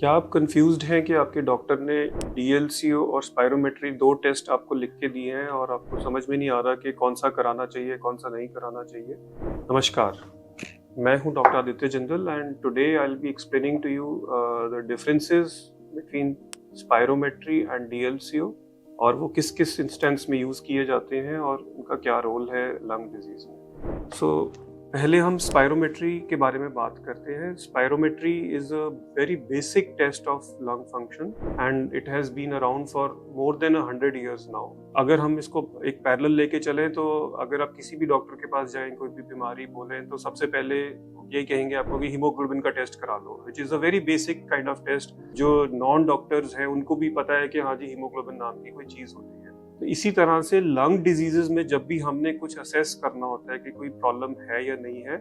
क्या आप कंफ्यूज्ड हैं कि आपके डॉक्टर ने डीएलसीओ और स्पायरोमेट्री 2 टेस्ट आपको लिख के दिए हैं और आपको समझ में नहीं आ रहा कि कौन सा कराना चाहिए, कौन सा नहीं कराना चाहिए? नमस्कार, मैं हूं doctor Aditya Jindal and today I will be explaining to you the differences between spirometry and DLCO और वो किस-किस इंस्टेंस में यूज़ किए जाते हैं और उनका क्या रोल है लंग डिजीज़ में। पहले हम स्पायरोमेट्री के बारे में बात करते हैं। Spirometry is a very basic test of lung function and it has been around for more than 100 years now. अगर हम इसको एक पैरेलल लेके चलें तो अगर आप किसी भी डॉक्टर के पास जाएं, कोई भी बीमारी बोलें तो सबसे पहले यही कहेंगे आपको कि हीमोग्लोबिन का टेस्ट करा लो, which is a very basic kind of test जो नॉन डॉक्टर्स हैं उनको भी पता है कि हाँ जी हीमोग्लोबिन नाम की कोई चीज होती है। तो इसी तरह से लंग डिजीजेस में जब भी हमने कुछ असेस करना होता है कि कोई प्रॉब्लम है या नहीं है,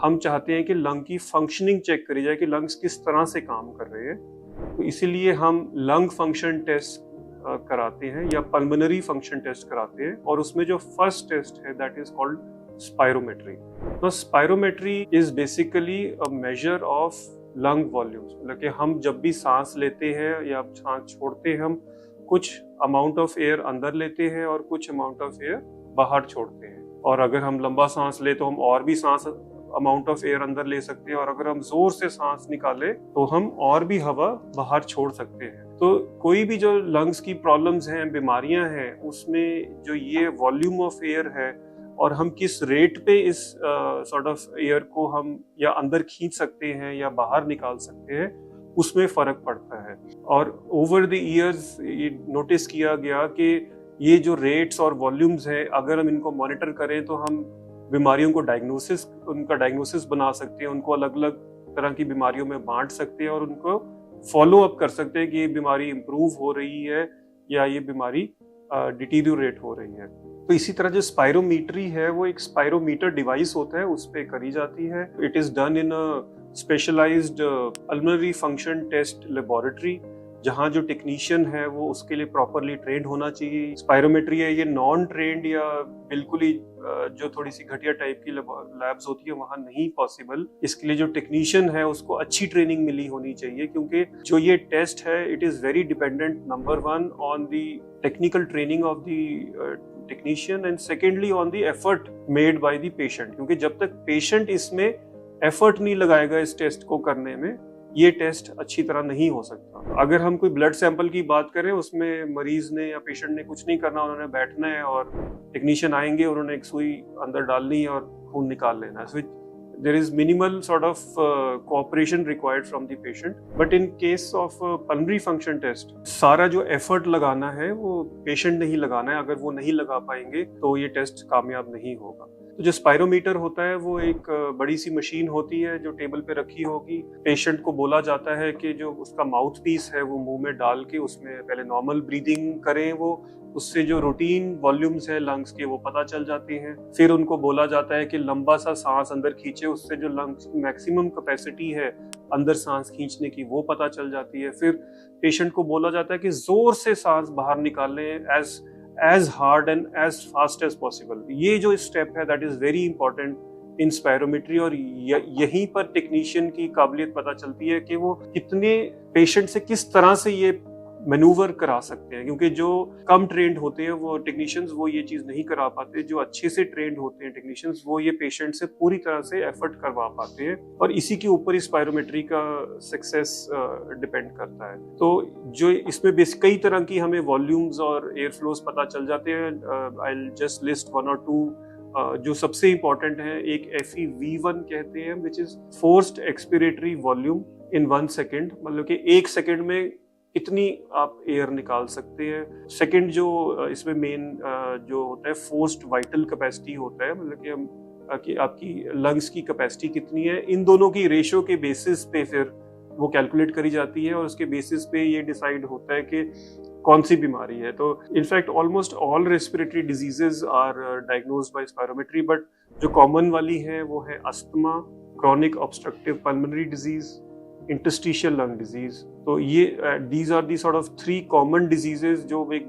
हम चाहते हैं कि लंग की फंक्शनिंग चेक करी जाए कि लंग्स किस तरह से काम कर रहे हैं। तो इसीलिए हम लंग फंक्शन टेस्ट कराते हैं या पल्मोनरी फंक्शन टेस्ट कराते हैं और उसमें जो फर्स्ट टेस्ट है दैट इज कॉल्ड स्पायरोमेट्री। तो spirometry is basically a measure of lung volumes, मतलब कि हम जब भी सांस लेते हैं या सांस छोड़ते हैं, हम कुछ अमाउंट ऑफ एयर अंदर लेते हैं और कुछ अमाउंट ऑफ एयर बाहर छोड़ते हैं। और अगर हम लंबा सांस ले तो हम और भी सांस अमाउंट ऑफ एयर अंदर ले सकते हैं और अगर हम जोर से सांस निकाले तो हम और भी हवा बाहर छोड़ सकते हैं। तो कोई भी जो लंग्स की प्रॉब्लम्स हैं, बीमारियां हैं, उसमें जो ये वॉल्यूम ऑफ एयर है और हम किस रेट पे इस सॉर्ट ऑफ एयर को हम या अंदर खींच सकते हैं या बाहर निकाल सकते हैं, उसमें फर्क पड़ता है। और ओवर द इयर्स ये नोटिस किया गया कि ये जो रेट्स और वॉल्यूम्स हैं, अगर हम इनको मॉनिटर करें तो हम बीमारियों को उनका डायग्नोसिस बना सकते हैं, उनको अलग अलग तरह की बीमारियों में बांट सकते हैं और उनको फॉलो अप कर सकते हैं कि ये बीमारी इंप्रूव हो रही है या ये बीमारी डिटीरियोरेट हो रही है। तो इसी तरह जो स्पायरोमीट्री है वो एक स्पायरोमीटर डिवाइस होता है, उस पर करी जाती है। It is done in a specialised pulmonary function test laboratory, जहाँ जो टेक्नीशियन है वो उसके लिए प्रॉपरली ट्रेंड होना चाहिए। स्पायरोमेट्री है ये नॉन ट्रेंड या बिल्कुल ही जो थोड़ी सी घटिया टाइप की लैब्स होती है वहाँ नहीं पॉसिबल। इसके लिए जो टेक्नीशियन है उसको अच्छी ट्रेनिंग मिली होनी चाहिए, क्योंकि जो ये टेस्ट है it is very dependent number 1 on the technical training of the technician and secondly on the effort made by the patient, क्योंकि जब तक पेशेंट इसमें एफर्ट नहीं लगाएगा इस टेस्ट को करने में, ये टेस्ट अच्छी तरह नहीं हो सकता। अगर हम कोई ब्लड सैंपल की बात करें, उसमें मरीज ने या पेशेंट ने कुछ नहीं करना, उन्होंने बैठना है और टेक्नीशियन आएंगे, उन्होंने एक सुई अंदर डालनी है और खून निकाल लेना है। There is minimal sort of cooperation required from the patient, but in case of pulmonary function test, सारा जो एफर्ट लगाना है वो पेशेंट नहीं लगाना है। अगर वो नहीं लगा पाएंगे तो ये टेस्ट कामयाब नहीं होगा। तो जो स्पायरोमीटर होता है वो एक बड़ी सी मशीन होती है जो टेबल पे रखी होगी। पेशेंट को बोला जाता है कि जो उसका माउथ पीस है वो मुंह में डाल के उसमें पहले नॉर्मल ब्रीदिंग करें, वो उससे जो रूटीन वॉल्यूम्स है लंग्स के वो पता चल जाती हैं। फिर उनको बोला जाता है कि लंबा सा सांस अंदर खींचे, उससे जो लंग्स की मैक्सिमम कैपेसिटी है अंदर सांस खींचने की वो पता चल जाती है। फिर पेशेंट को बोला जाता है कि जोर से सांस बाहर निकालें, as hard and as fast as possible. ये जो स्टेप है that is very important in spirometry और यहीं पर टेक्नीशियन की काबिलियत पता चलती है कि वो कितने पेशेंट से किस तरह से ये मैनूवर करा सकते हैं, क्योंकि जो कम ट्रेंड होते हैं वो टेक्नीशियंस वो ये चीज नहीं करा पाते। जो अच्छे से ट्रेंड होते हैं टेक्नीशियंस वो ये पेशेंट से पूरी तरह से एफर्ट करवा पाते हैं और इसी के ऊपर ही स्पायरोमेट्री का सक्सेस डिपेंड करता है। तो जो इसमें कई तरह की हमें वॉल्यूम्स और एयर फ्लोज पता चल जाते हैं। I will just list 1 or 2 जो सबसे इंपॉर्टेंट है। एक FEV1 कहते हैं, which is forced expiratory volume in 1 second, मतलब कि 1 सेकेंड में कितनी आप एयर निकाल सकते हैं। सेकंड जो इसमें मेन जो होता है फोर्स्ड वाइटल कैपेसिटी होता है, मतलब कि हम कि आपकी लंग्स की कैपेसिटी कितनी है। इन दोनों की रेशियो के बेसिस पे फिर वो कैलकुलेट करी जाती है और उसके बेसिस पे ये डिसाइड होता है कि कौन सी बीमारी है। तो in fact almost all respiratory diseases are diagnosed by spirometry, but जो कॉमन वाली है वो है asthma, chronic obstructive pulmonary disease, interstitial lung disease. तो ये these are the sort of 3 common diseases जो एक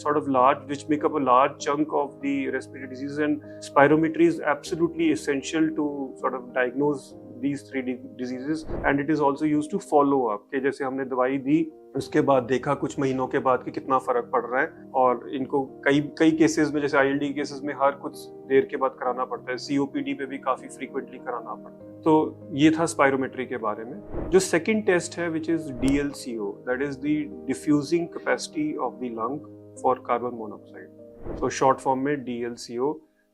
sort of large which make up a large chunk of the respiratory diseases, and spirometry is absolutely essential to sort of diagnose these three diseases and it is also used to follow up कि जैसे हमने दवाई दी उसके बाद देखा कुछ महीनों के बाद कि कितना फर्क पड़ रहा है, और इनको कई केसेस में जैसे ILD केसेस में हर कुछ देर के बाद कराना पड़ता है, COPD पे भी काफी फ्रीक्वेंटली कराना पड़ता है। तो ये था स्पायरोमेट्री के बारे में। जो सेकंड टेस्ट है which is DLCO, that is the diffusing capacity of the lung for carbon monoxide, तो शॉर्ट फॉर्म में DLCO।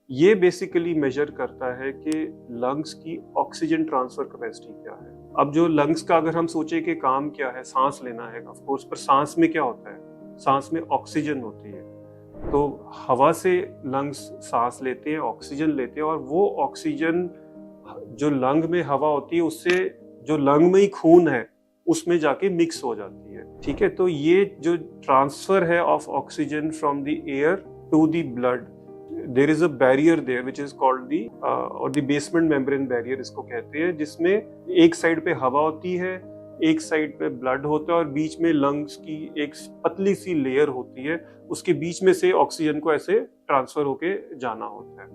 ये बेसिकली मेजर करता है कि लंग्स की ऑक्सीजन ट्रांसफर कैपेसिटी क्या है। अब जो लंग्स का अगर हम सोचे कि काम क्या है, सांस लेना है ऑफ कोर्स, पर सांस में क्या होता है, सांस में ऑक्सीजन होती है, तो हवा से लंग्स सांस लेते हैं, ऑक्सीजन लेते हैं, और वो ऑक्सीजन जो लंग में हवा होती है उससे जो लंग में ही खून है उसमें जाके मिक्स हो जाती है, ठीक है। तो ये जो ट्रांसफर है of oxygen from the air to the blood, there is a barrier there which is called the और द बेसमेंट मेम्ब्रेन बैरियर इसको कहते हैं, जिसमें एक साइड पे हवा होती है, एक साइड पे ब्लड होता है, और बीच में लंग्स की एक पतली सी लेयर होती है, उसके बीच में से ऑक्सीजन को ऐसे ट्रांसफर होके जाना होता है।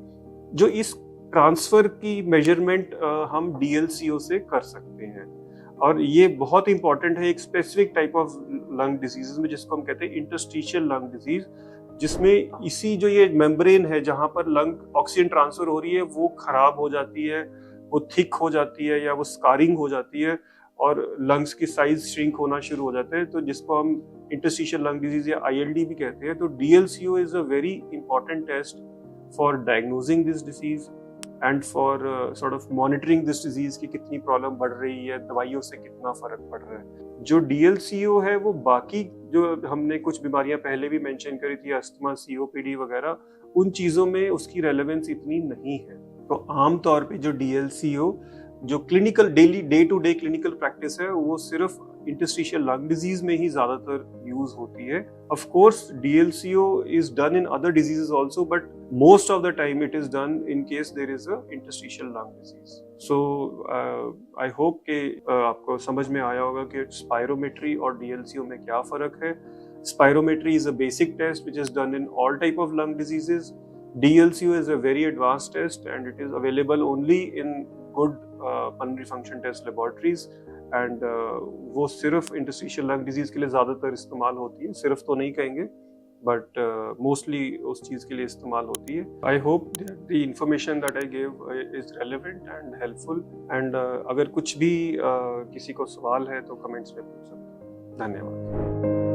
जो इस ट्रांसफर की मेजरमेंट हम DLCO से कर सकते हैं, और ये बहुत इंपॉर्टेंट है एक specific type of lung disease में जिसको हम कहते हैं इंटरस्टिशियल लंग डिजीज, जिसमें इसी जो ये मेम्ब्रेन है जहां पर लंग ऑक्सीजन ट्रांसफर हो रही है वो खराब हो जाती है, वो थिक हो जाती है या वो स्कारिंग हो जाती है, और लंग्स की साइज श्रिंक होना शुरू हो जाते हैं, तो जिसको हम इंटरस्टिशियल लंग डिजीज या ILD भी कहते हैं। तो DLCO is a very important test for diagnosing this disease and for sort of monitoring this disease की कितनी प्रॉब्लम बढ़ रही है, दवाइयों से कितना फर्क पड़ रहा है। जो DLCO है वो बाकी जो हमने कुछ बीमारियां पहले भी मेंशन करी थी, अस्थमा, COPD वगैरह, उन चीजों में उसकी रेलेवेंस इतनी नहीं है। तो आमतौर पे जो DLCO जो clinical day to day clinical practice है वो सिर्फ इंटरस्टिशियल लंग डिजीज में ही ज्यादातर यूज होती है। Of course DLCO is done in other diseases also, but most of the time it is done in case there is a interstitial lung disease. So I hope कि आपको समझ में आया होगा कि स्पायरोमेट्री और DLCO में क्या फर्क है। Spirometry is a basic test which is done in all type of lung diseases. DLCO is a very advanced test and it is available only in good pulmonary function test laboratories, and वो सिर्फ interstitial lung disease के लिए ज़्यादातर इस्तेमाल होती है, सिर्फ तो नहीं कहेंगे बट मोस्टली उस चीज़ के लिए इस्तेमाल होती है। I hope the information that I gave is relevant and helpful, and अगर कुछ भी किसी को सवाल है तो कमेंट्स में पूछ सकते हैं। धन्यवाद।